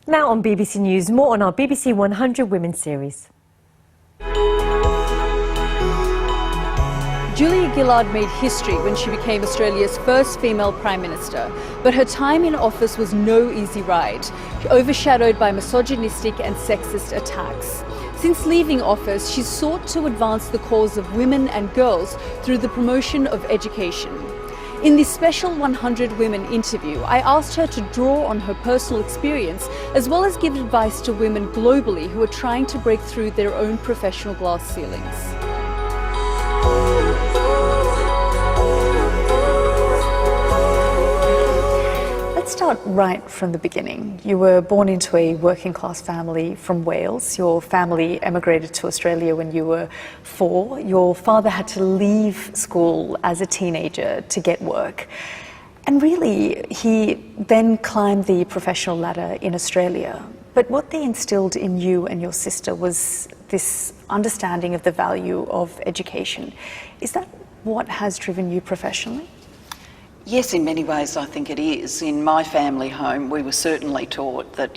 Now on BBC News, more on our BBC 100 Women series. Gillard made history when she became Australia's first female Prime Minister, but her time in office was no easy ride, overshadowed by misogynistic and sexist attacks. Since leaving office, she's sought to advance the cause of women and girls through the promotion of education. In this special 100 Women interview, I asked her to draw on her personal experience as well as give advice to women globally who are trying to break through their own professional glass ceilings. Let's start right from the beginning. You were born into a working class family from Wales. Your family emigrated to Australia when you were 4. Your father had to leave school as a teenager to get work. And really, he then climbed the professional ladder in Australia. But what they instilled in you and your sister was this understanding of the value of education. Is that what has driven you professionally? Yes, in many ways I think it is. In my family home we were certainly taught that,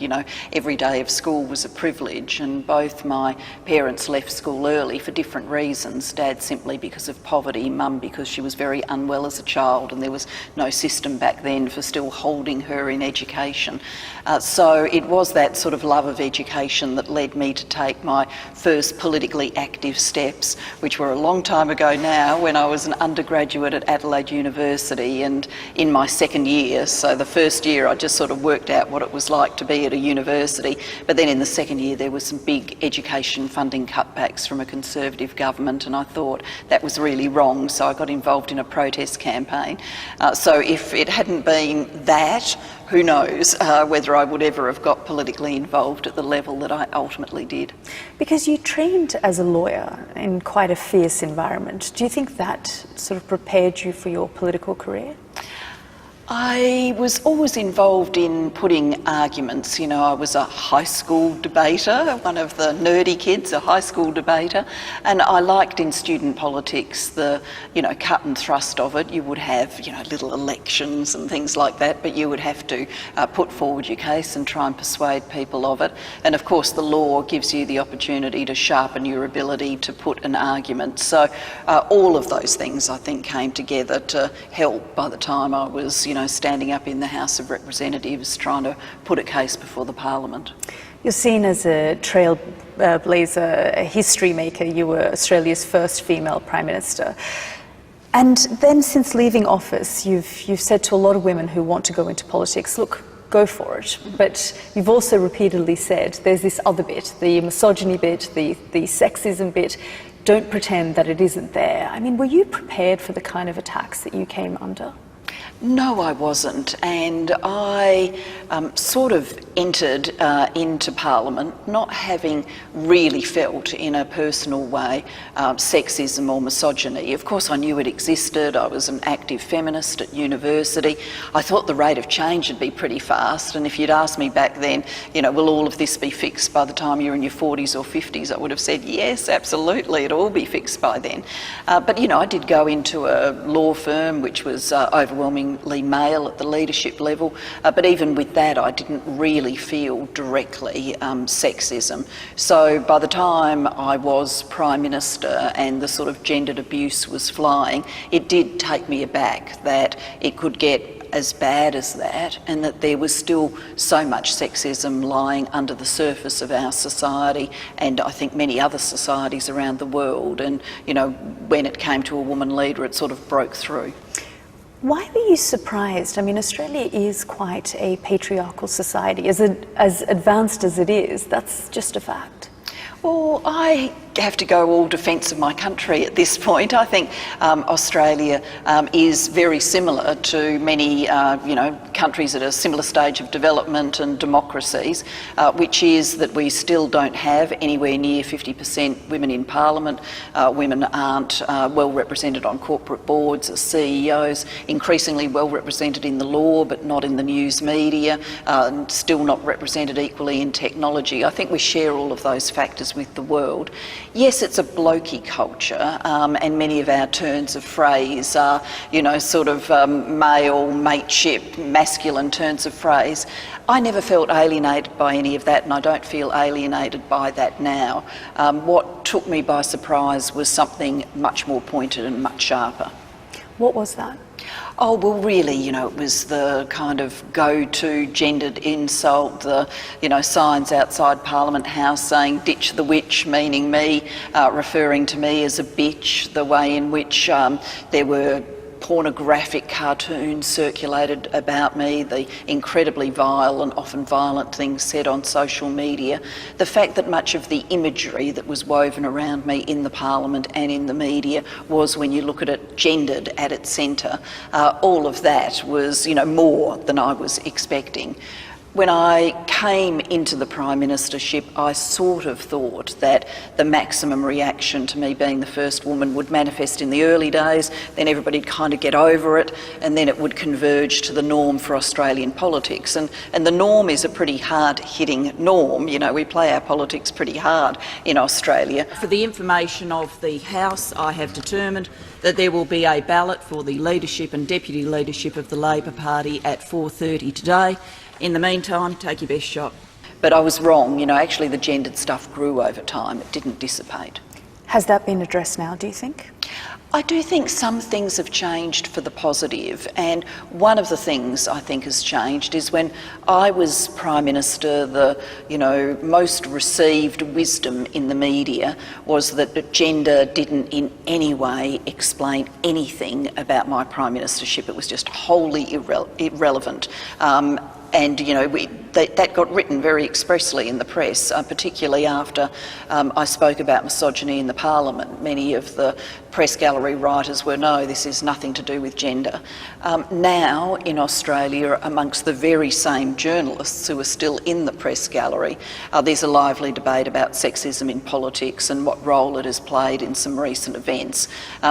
every day of school was a privilege, and both my parents left school early for different reasons. Dad simply because of poverty, Mum because she was very unwell as a child and there was no system back then for still holding her in education. So it was that sort of love of education that led me to take my first politically active steps, which were a long time ago now, when I was an undergraduate at Adelaide University. And in my second year, so the first year I just sort of worked out what it was like to be at a university, but then in the second year there was some big education funding cutbacks from a Conservative government, and I thought that was really wrong, so I got involved in a protest campaign. So if it hadn't been that, who knows whether I would ever have got politically involved at the level that I ultimately did. Because you trained as a lawyer in quite a fierce environment. Do you think that sort of prepared you for your political career? I was always involved in putting arguments. I was a high school debater, one of the nerdy kids, a high school debater, and I liked in student politics the, cut and thrust of it. You would have, little elections and things like that, but you would have to put forward your case and try and persuade people of it. And of course the law gives you the opportunity to sharpen your ability to put an argument. So all of those things I think came together to help by the time I was, standing up in the House of Representatives trying to put a case before the Parliament. You're seen as a trailblazer, a history maker. You were Australia's first female Prime Minister. And then since leaving office, you've said to a lot of women who want to go into politics, look, go for it. But you've also repeatedly said there's this other bit, the misogyny bit, the sexism bit. Don't pretend that it isn't there. I mean, were you prepared for the kind of attacks that you came under? No, I wasn't, and I sort of entered into Parliament not having really felt in a personal way sexism or misogyny. Of course I knew it existed. I was an active feminist at university. I thought the rate of change would be pretty fast, and if you'd asked me back then, will all of this be fixed by the time you're in your 40s or 50s, I would have said yes, absolutely, it'll all be fixed by then. But I did go into a law firm which was overwhelmingly male at the leadership level, but even with that I didn't really feel directly sexism. So by the time I was Prime Minister and the sort of gendered abuse was flying, it did take me aback that it could get as bad as that, and that there was still so much sexism lying under the surface of our society, and I think many other societies around the world. And when it came to a woman leader, it sort of broke through. Why were you surprised? I mean, Australia is quite a patriarchal society. As advanced as it is, that's just a fact. Well, I have to go all defence of my country at this point. I think Australia is very similar to many, countries at a similar stage of development and democracies, which is that we still don't have anywhere near 50% women in Parliament. Women aren't well represented on corporate boards as CEOs, increasingly well represented in the law but not in the news media, still not represented equally in technology. I think we share all of those factors with the world. Yes, it's a blokey culture, and many of our turns of phrase are, sort of male, mateship, masculine turns of phrase. I never felt alienated by any of that, and I don't feel alienated by that now. What took me by surprise was something much more pointed and much sharper. What was that? Oh, well, really, it was the kind of go-to gendered insult, the, signs outside Parliament House saying, ditch the witch, meaning me, referring to me as a bitch, the way in which there were pornographic cartoons circulated about me, the incredibly vile and often violent things said on social media, the fact that much of the imagery that was woven around me in the Parliament and in the media was, when you look at it, gendered at its centre. All of that was, more than I was expecting. When I came into the Prime Ministership, I sort of thought that the maximum reaction to me being the first woman would manifest in the early days, then everybody'd kind of get over it, and then it would converge to the norm for Australian politics. And the norm is a pretty hard-hitting norm. We play our politics pretty hard in Australia. For the information of the House, I have determined that there will be a ballot for the leadership and deputy leadership of the Labor Party at 4:30 today. In the meantime, take your best shot. But I was wrong. Actually the gendered stuff grew over time. It didn't dissipate. Has that been addressed now, do you think? I do think some things have changed for the positive, and one of the things I think has changed is when I was Prime Minister, the most received wisdom in the media was that gender didn't in any way explain anything about my Prime Ministership. It was just wholly irrelevant. And that got written very expressly in the press, particularly after I spoke about misogyny in the Parliament. Many of the press gallery writers were, no, this is nothing to do with gender. Now in Australia, amongst the very same journalists who are still in the press gallery, there's a lively debate about sexism in politics and what role it has played in some recent events.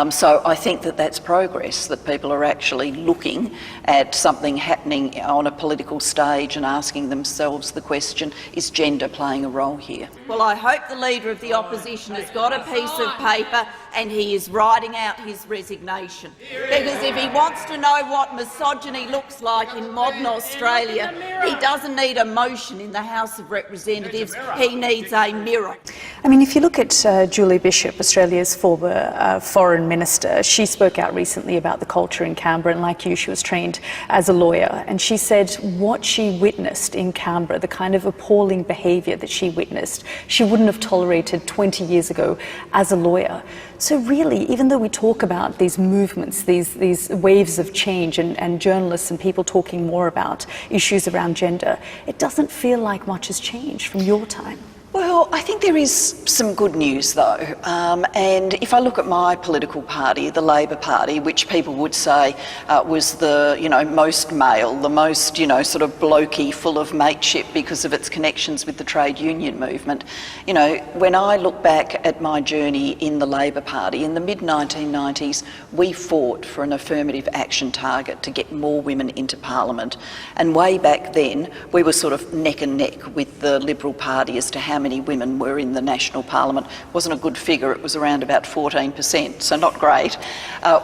So I think that that's progress, that people are actually looking at something happening on a political stage and asking themselves the question, is gender playing a role here? Well, I hope the Leader of the Opposition has got a piece of paper and he is writing out his resignation. Because if he wants to know what misogyny looks like in modern Australia, he doesn't need a motion in the House of Representatives, he needs a mirror. I mean, if you look at Julie Bishop, Australia's former Foreign Minister, she spoke out recently about the culture in Canberra, and like you, she was trained as a lawyer, and she said what she witnessed in Canberra, the kind of appalling behaviour that she witnessed, she wouldn't have tolerated 20 years ago as a lawyer. So really, even though we talk about these movements, these waves of change and journalists and people talking more about issues around gender, it doesn't feel like much has changed from your time. Well, I think there is some good news though, and if I look at my political party, the Labor Party, which people would say was the most male, the most sort of blokey, full of mateship because of its connections with the trade union movement. When I look back at my journey in the Labor Party in the mid-1990s, we fought for an affirmative action target to get more women into Parliament, and way back then we were sort of neck and neck with the Liberal Party as to how many women were in the National Parliament. It wasn't a good figure, it was around about 14%, so not great.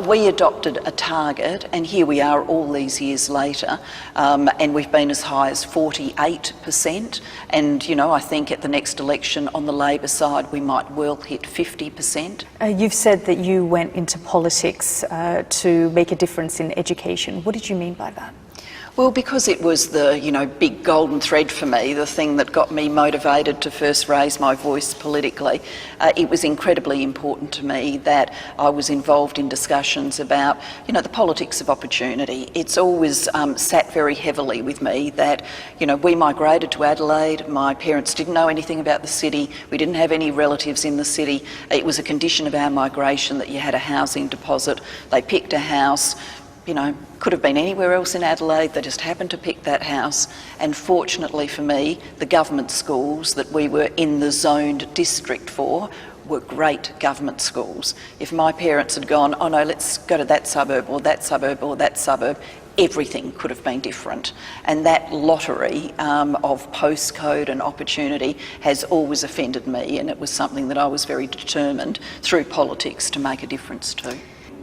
We adopted a target, and here we are all these years later, and we've been as high as 48%, and I think at the next election on the Labor side we might well hit 50%. You've said that you went into politics to make a difference in education. What did you mean by that? Well, because it was the, big golden thread for me, the thing that got me motivated to first raise my voice politically, it was incredibly important to me that I was involved in discussions about, the politics of opportunity. It's always sat very heavily with me that, we migrated to Adelaide, my parents didn't know anything about the city, we didn't have any relatives in the city. It was a condition of our migration that you had a housing deposit. They picked a house, could have been anywhere else in Adelaide, they just happened to pick that house. And fortunately for me, the government schools that we were in the zoned district for were great government schools. If my parents had gone, oh no, let's go to that suburb or that suburb or that suburb, everything could have been different. And that lottery of postcode and opportunity has always offended me, and it was something that I was very determined through politics to make a difference to.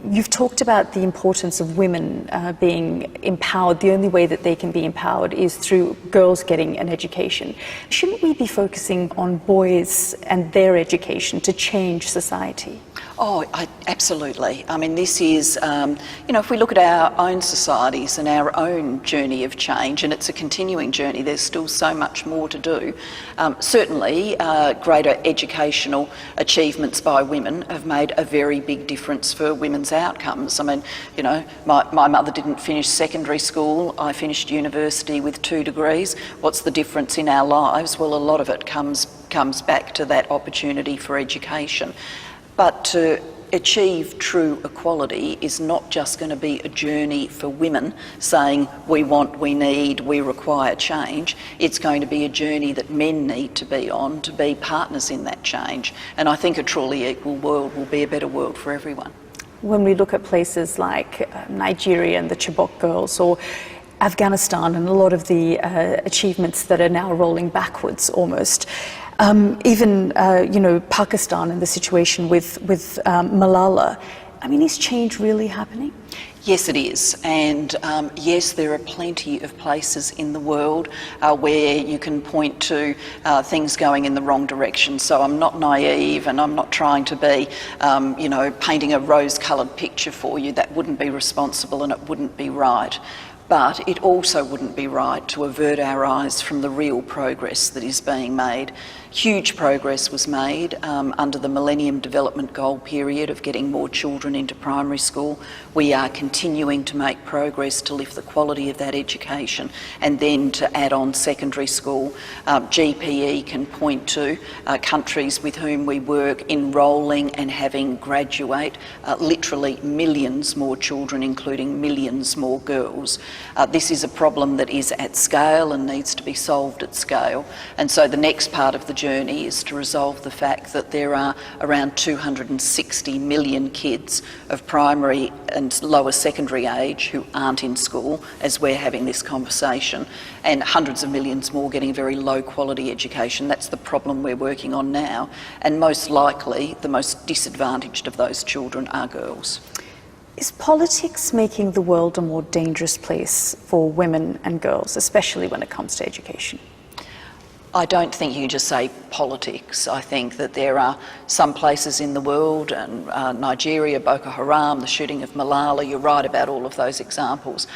You've talked about the importance of women being empowered. The only way that they can be empowered is through girls getting an education. Shouldn't we be focusing on boys and their education to change society? Oh, absolutely. I mean, this is, if we look at our own societies and our own journey of change, and it's a continuing journey, there's still so much more to do. Certainly, greater educational achievements by women have made a very big difference for women's outcomes. I mean, my mother didn't finish secondary school. I finished university with 2 degrees. What's the difference in our lives? Well, a lot of it comes back to that opportunity for education. But to achieve true equality is not just going to be a journey for women saying we want, we need, we require change. It's going to be a journey that men need to be on to be partners in that change. And I think a truly equal world will be a better world for everyone. When we look at places like Nigeria and the Chibok girls, or Afghanistan and a lot of the achievements that are now rolling backwards almost, even Pakistan and the situation with Malala. I mean, is change really happening? Yes, it is. And yes, there are plenty of places in the world where you can point to things going in the wrong direction. So I'm not naive, and I'm not trying to be, painting a rose-coloured picture for you. That wouldn't be responsible, and it wouldn't be right. But it also wouldn't be right to avert our eyes from the real progress that is being made. Huge progress was made under the Millennium Development Goal period of getting more children into primary school. We are continuing to make progress to lift the quality of that education, and then to add on secondary school. GPE can point to countries with whom we work enrolling and having graduate literally millions more children, including millions more girls. This is a problem that is at scale and needs to be solved at scale. And so the next part of the journey is to resolve the fact that there are around 260 million kids of primary and lower secondary age who aren't in school as we're having this conversation, and hundreds of millions more getting very low quality education. That's the problem we're working on now, and most likely the most disadvantaged of those children are girls. Is politics making the world a more dangerous place for women and girls, especially when it comes to education? I don't think you just say politics. I think that there are some places in the world, and Nigeria, Boko Haram, the shooting of Malala, you're right about all of those examples,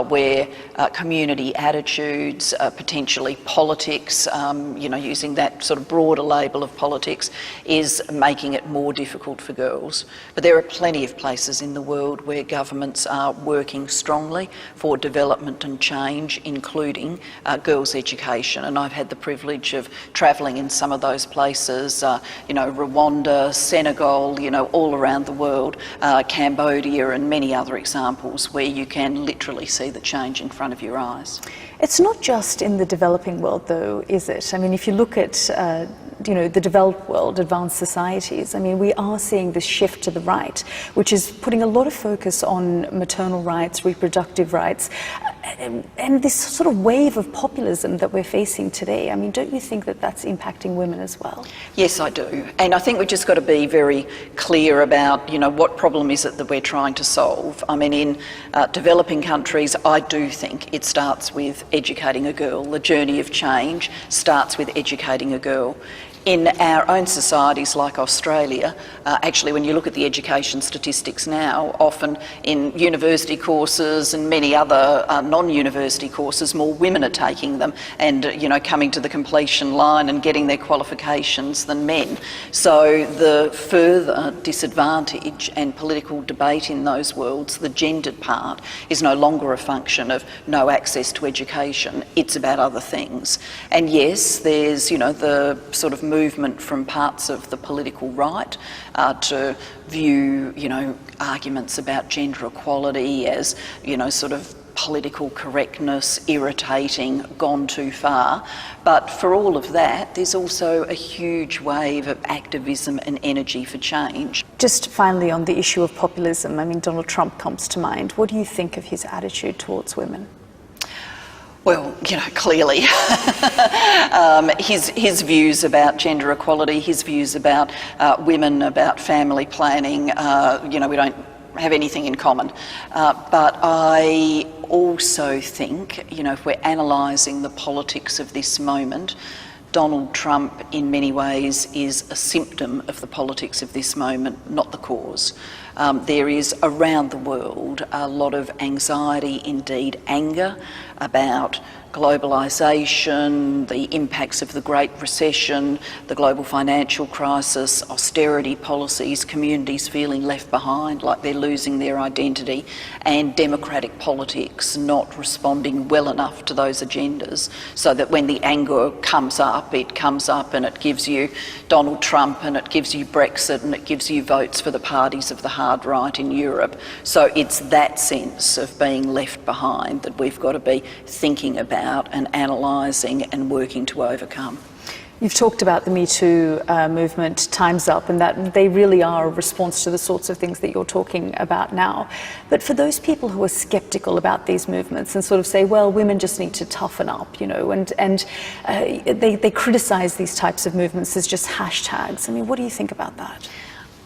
where community attitudes, potentially politics, using that sort of broader label of politics, is making it more difficult for girls. But there are plenty of places in the world where governments are working strongly for development and change, including girls' education. And I've had the privilege of travelling in some of those places, Rwanda, Senegal, all around the world, Cambodia and many other examples where you can literally see the change in front of your eyes. It's not just in the developing world though, is it? I mean, if you look at the developed world, advanced societies, I mean, we are seeing this shift to the right, which is putting a lot of focus on maternal rights, reproductive rights, and this sort of wave of populism that we're facing today. I mean, don't you think that that's impacting women as well? Yes, I do. And I think we've just got to be very clear about, what problem is it that we're trying to solve. I mean, in developing countries, I do think it starts with educating a girl. The journey of change starts with educating a girl. In our own societies like Australia, actually when you look at the education statistics now, often in university courses and many other non-university courses, more women are taking them and coming to the completion line and getting their qualifications than men. So the further disadvantage and political debate in those worlds, the gendered part, is no longer a function of no access to education, it's about other things. And yes, there's the sort of movement from parts of the political right to view, arguments about gender equality as, sort of political correctness, irritating, gone too far. But for all of that, there's also a huge wave of activism and energy for change. Just finally on the issue of populism, I mean, Donald Trump comes to mind. What do you think of his attitude towards women? Well, clearly his views about gender equality, his views about women, about family planning, we don't have anything in common. But I also think, if we're analysing the politics of this moment, Donald Trump in many ways is a symptom of the politics of this moment, not the cause. There is around the world a lot of anxiety, indeed anger, about globalisation, the impacts of the Great Recession, the global financial crisis, austerity policies, communities feeling left behind, like they're losing their identity, and democratic politics not responding well enough to those agendas, so that when the anger comes up and it gives you Donald Trump and it gives you Brexit and it gives you votes for the parties of the hard right in Europe. So it's that sense of being left behind that we've got to be thinking about and analysing and working to overcome. You've talked about the Me Too movement, Time's Up, and that they really are a response to the sorts of things that you're talking about now. But for those people who are sceptical about these movements and sort of say, well, women just need to toughen up, and they criticise these types of movements as just hashtags. I mean, what do you think about that?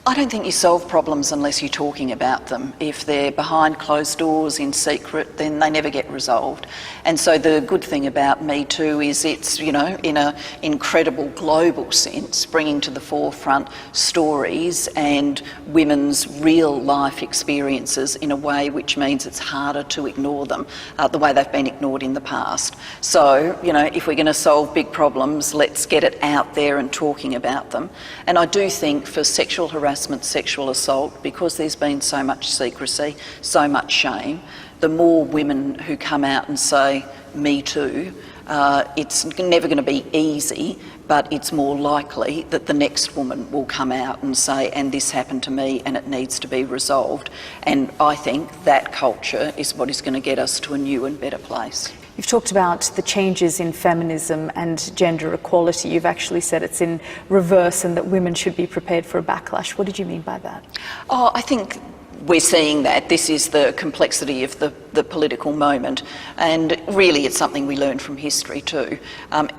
I don't think you solve problems unless you're talking about them. If they're behind closed doors in secret, then they never get resolved. And so the good thing about Me Too is it's, in an incredible global sense, bringing to the forefront stories and women's real life experiences in a way which means it's harder to ignore them the way they've been ignored in the past. So, if we're going to solve big problems, let's get it out there and talking about them. And I do think for sexual harassment, sexual assault, because there's been so much secrecy, so much shame, the more women who come out and say, Me Too, it's never going to be easy, but it's more likely that the next woman will come out and say, and this happened to me and it needs to be resolved. And I think that culture is what is going to get us to a new and better place. You've talked about the changes in feminism and gender equality. You've actually said it's in reverse and that women should be prepared for a backlash. What did you mean by that? Oh, I think we're seeing that. This is the complexity of the political moment, and really it's something we learn from history too.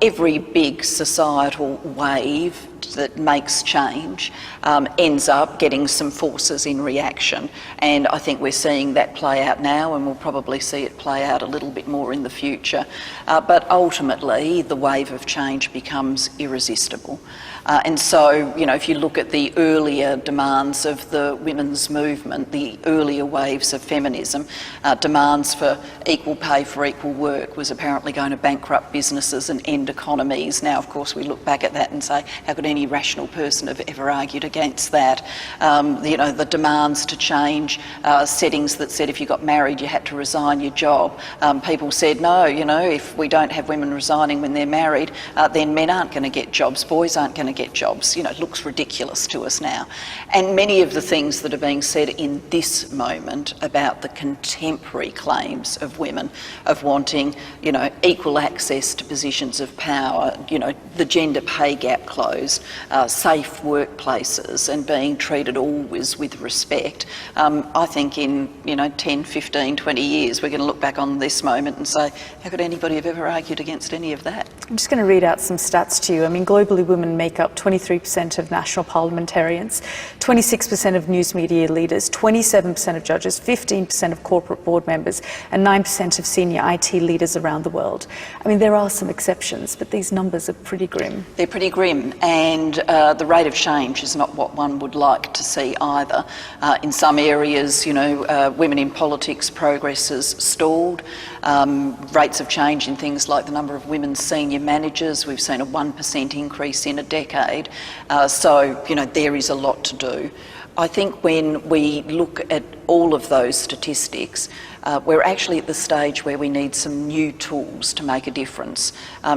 Every big societal wave that makes change ends up getting some forces in reaction, and I think we're seeing that play out now, and we'll probably see it play out a little bit more in the future. But ultimately the wave of change becomes irresistible. And so, if you look at the earlier demands of the women's movement, the earlier waves of feminism, demands for equal pay for equal work was apparently going to bankrupt businesses and end economies. Now, of course, we look back at that and say, how could any rational person have ever argued against that? The demands to change settings that said if you got married, you had to resign your job. People said, no, if we don't have women resigning when they're married, then men aren't going to get jobs, boys aren't going to get jobs. It looks ridiculous to us now. And many of the things that are being said in this moment about the contemporary claims of women, of wanting, equal access to positions of power, the gender pay gap closed, safe workplaces and being treated always with respect. I think in, 10, 15, 20 years, we're going to look back on this moment and say, how could anybody have ever argued against any of that? I'm just going to read out some stats to you. I mean, globally, women make up 23% of national parliamentarians, 26% of news media leaders, 27% of judges, 15% of corporate board members, and 9% of senior IT leaders around the world. I mean, there are some exceptions, but these numbers are pretty grim. They're pretty grim, and the rate of change is not what one would like to see either. In some areas, women in politics, progress has stalled. Rates of change in things like the number of women senior managers, we've seen a 1% increase in a decade. So, there is a lot to do. I think when we look at all of those statistics, we're actually at the stage where we need some new tools to make a difference.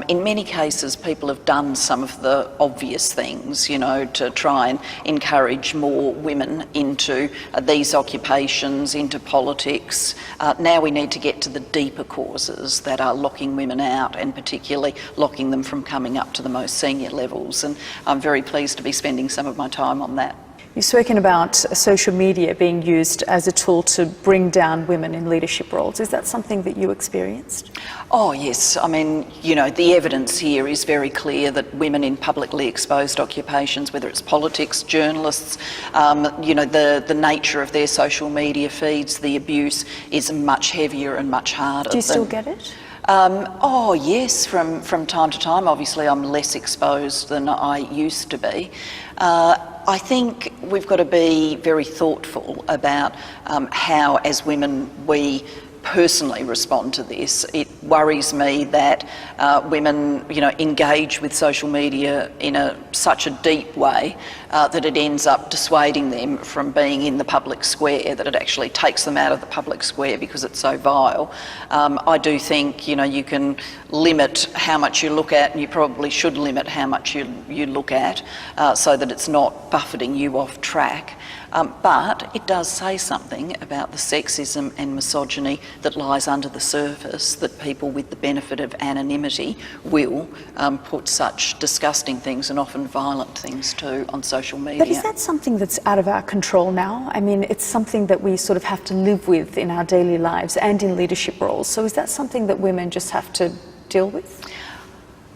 In many cases, people have done some of the obvious things, you know, to try and encourage more women into these occupations, into politics. Now we need to get to the deeper causes that are locking women out, and particularly locking them from coming up to the most senior levels. And I'm very pleased to be spending some of my time on that. You've spoken about social media being used as a tool to bring down women in leadership roles. Is that something that you experienced? Oh yes, I mean, you know, the evidence here is very clear that women in publicly exposed occupations, whether it's politics, journalists, you know, the nature of their social media feeds, the abuse is much heavier and much harder. Do you still get it? Oh yes, from time to time. Obviously I'm less exposed than I used to be. I think we've got to be very thoughtful about how, as women, we personally respond to this. It worries me that women, you know, engage with social media in such a deep way that it ends up dissuading them from being in the public square, that it actually takes them out of the public square because it's so vile. I do think, you know, you can limit how much you look at, and you probably should limit how much you look at so that it's not buffeting you off track. But it does say something about the sexism and misogyny that lies under the surface, that people with the benefit of anonymity will put such disgusting things, and often violent things too, on social media. But is that something that's out of our control now? I mean, it's something that we sort of have to live with in our daily lives and in leadership roles. So is that something that women just have to deal with?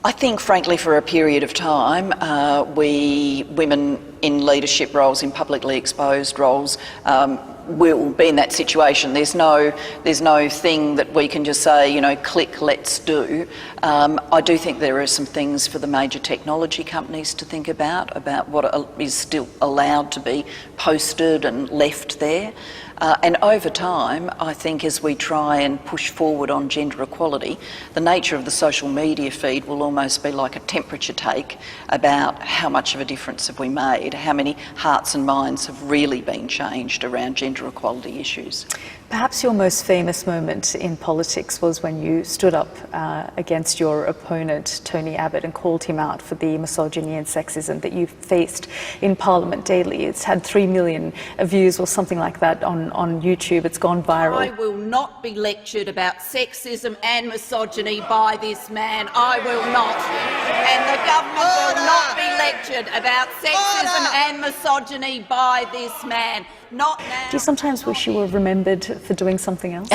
I think, frankly, for a period of time, women in leadership roles, in publicly exposed roles, will be in that situation. There's no thing that we can just say, you know, click, let's do. I do think there are some things for the major technology companies to think about what is still allowed to be posted and left there. And over time, I think as we try and push forward on gender equality, the nature of the social media feed will almost be like a temperature take about how much of a difference have we made, how many hearts and minds have really been changed around gender equality issues. Perhaps your most famous moment in politics was when you stood up against your opponent, Tony Abbott, and called him out for the misogyny and sexism that you faced in Parliament daily. It's had 3 million views or something like that on YouTube. It's gone viral. I will not be lectured about sexism and misogyny by this man. I will not. And the government will not be lectured about sexism and misogyny by this man. Not now. Do you sometimes wish you were remembered for doing something else?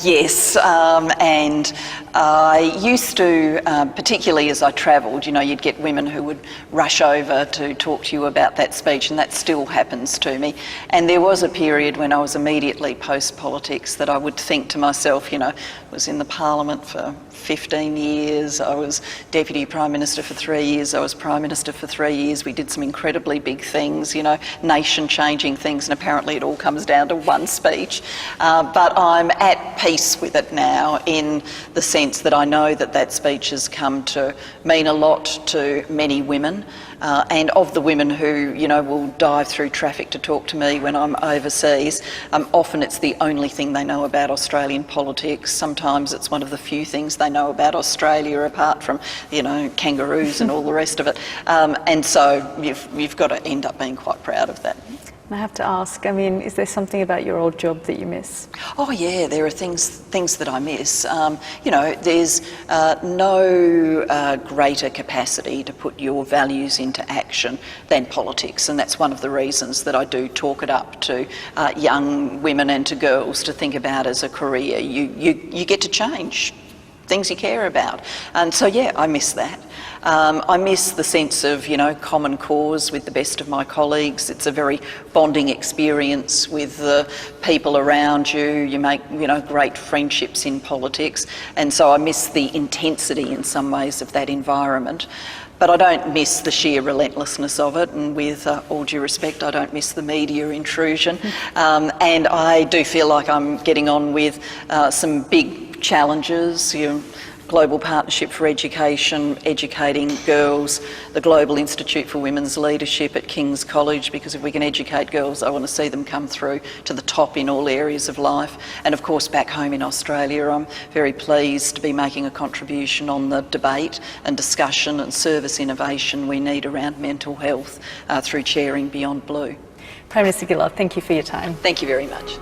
Yes, and I used to, particularly as I travelled, you know, you'd get women who would rush over to talk to you about that speech, and that still happens to me. And there was a period when I was immediately post-politics that I would think to myself, you know, I was in the Parliament for 15 years, I was Deputy Prime Minister for 3 years, I was Prime Minister for 3 years, we did some incredibly big things, you know, nation-changing things, and apparently it all comes down to one speech. But I'm at peace with it now, in the sense that I know that that speech has come to mean a lot to many women. And of the women who, you know, will dive through traffic to talk to me when I'm overseas, often it's the only thing they know about Australian politics. Sometimes it's one of the few things they know about Australia, apart from, you know, kangaroos and all the rest of it. And so you've got to end up being quite proud of that. I have to ask, I mean, is there something about your old job that you miss? Oh yeah, there are things that I miss. You know, there's no greater capacity to put your values into action than politics, and that's one of the reasons that I do talk it up to young women and to girls to think about as a career. You get to change things you care about, and so yeah, I miss that. I miss the sense of, you know, common cause with the best of my colleagues. It's a very bonding experience with the people around you. You make, you know, great friendships in politics, and so I miss the intensity in some ways of that environment. But I don't miss the sheer relentlessness of it, and with all due respect, I don't miss the media intrusion. And I do feel like I'm getting on with some big challenges. Global Partnership for Education, educating girls, the Global Institute for Women's Leadership at King's College, because if we can educate girls, I want to see them come through to the top in all areas of life. And of course, back home in Australia, I'm very pleased to be making a contribution on the debate and discussion and service innovation we need around mental health through chairing Beyond Blue. Prime Minister Gillard, thank you for your time. Thank you very much.